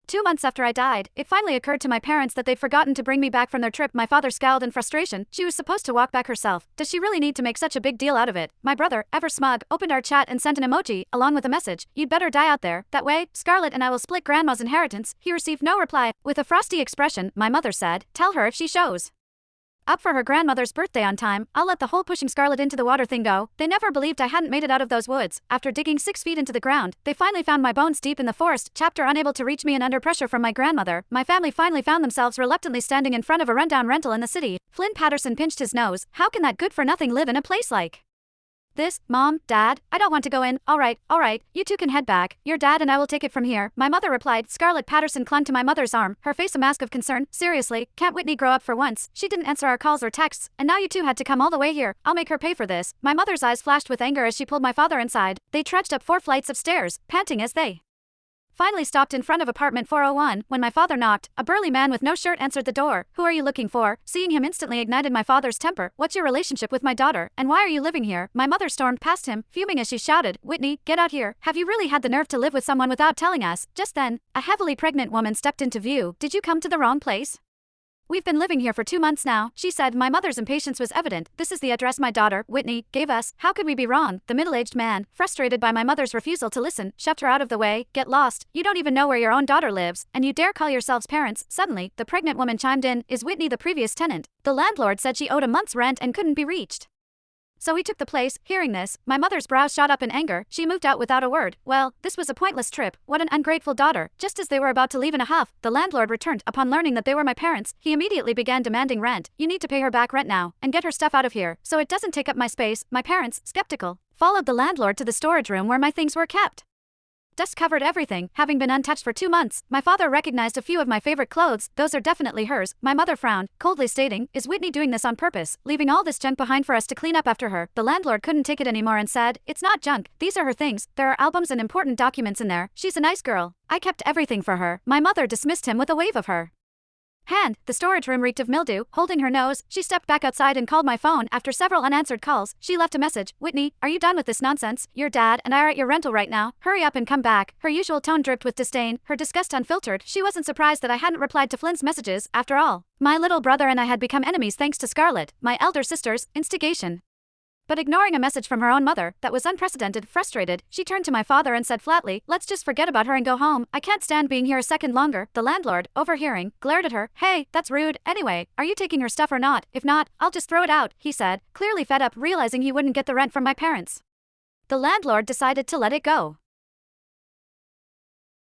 2 months after I died, it finally occurred to my parents that they'd forgotten to bring me back from their trip. My father scowled in frustration. She was supposed to walk back herself. Does she really need to make such a big deal out of it? My brother, ever smug, opened our chat and sent an emoji, along with a message. You'd better die out there. That way, Scarlett and I will split grandma's inheritance. He received no reply. With a frosty expression, my mother said, tell her if she shows up for her grandmother's birthday on time, I'll let the whole pushing Scarlett into the water thing go. They never believed I hadn't made it out of those woods. After digging 6 feet into the ground, they finally found my bones deep in the forest. Chapter unable to reach me and under pressure from my grandmother, my family finally found themselves reluctantly standing in front of a rundown rental in the city. Flynn Patterson pinched his nose. How can that good-for-nothing live in a place like this? Mom, Dad, I don't want to go in. All right, you two can head back. Your dad and I will take it from here, my mother replied. Scarlett Patterson clung to my mother's arm, her face a mask of concern. Seriously, can't Whitney grow up for once? She didn't answer our calls or texts, and now you two had to come all the way here. I'll make her pay for this. My mother's eyes flashed with anger as she pulled my father inside. They trudged up 4 flights of stairs, panting as they finally stopped in front of apartment 401. When my father knocked, a burly man with no shirt answered the door. Who are you looking for? Seeing him instantly ignited my father's temper. What's your relationship with my daughter, and why are you living here? My mother stormed past him, fuming as she shouted, Whitney, get out here. Have you really had the nerve to live with someone without telling us? Just then, a heavily pregnant woman stepped into view. Did you come to the wrong place? We've been living here for 2 months now, she said. My mother's impatience was evident. This is the address my daughter, Whitney, gave us. How could we be wrong? The middle-aged man, frustrated by my mother's refusal to listen, shoved her out of the way. Get lost. You don't even know where your own daughter lives, and you dare call yourselves parents. Suddenly, the pregnant woman chimed in. Is Whitney the previous tenant? The landlord said she owed a month's rent and couldn't be reached, so he took the place. Hearing this, my mother's brows shot up in anger. She moved out without a word. Well, this was a pointless trip. What an ungrateful daughter. Just as they were about to leave in a huff, the landlord returned. Upon learning that they were my parents, he immediately began demanding rent. You need to pay her back rent now, and get her stuff out of here, so it doesn't take up my space. My parents, skeptical, followed the landlord to the storage room where my things were kept. Dust covered everything. Having been untouched for 2 months, my father recognized a few of my favorite clothes. Those are definitely hers. My mother frowned, coldly stating, is Whitney doing this on purpose, leaving all this junk behind for us to clean up after her? The landlord couldn't take it anymore and said, it's not junk. These are her things. There are albums and important documents in there. She's a nice girl. I kept everything for her. My mother dismissed him with a wave of her hand. The storage room reeked of mildew. Holding her nose, she stepped back outside and called my phone. After several unanswered calls, she left a message. Whitney, are you done with this nonsense? Your dad and I are at your rental right now. Hurry up and come back. Her usual tone dripped with disdain, her disgust unfiltered. She wasn't surprised that I hadn't replied to Flynn's messages. After all, my little brother and I had become enemies thanks to Scarlett, my elder sister's instigation. But ignoring a message from her own mother that was unprecedented, frustrated, she turned to my father and said flatly, let's just forget about her and go home. I can't stand being here a second longer. The landlord, overhearing, glared at her. Hey, that's rude. Anyway, are you taking her stuff or not? If not, I'll just throw it out, he said, clearly fed up, realizing he wouldn't get the rent from my parents. The landlord decided to let it go.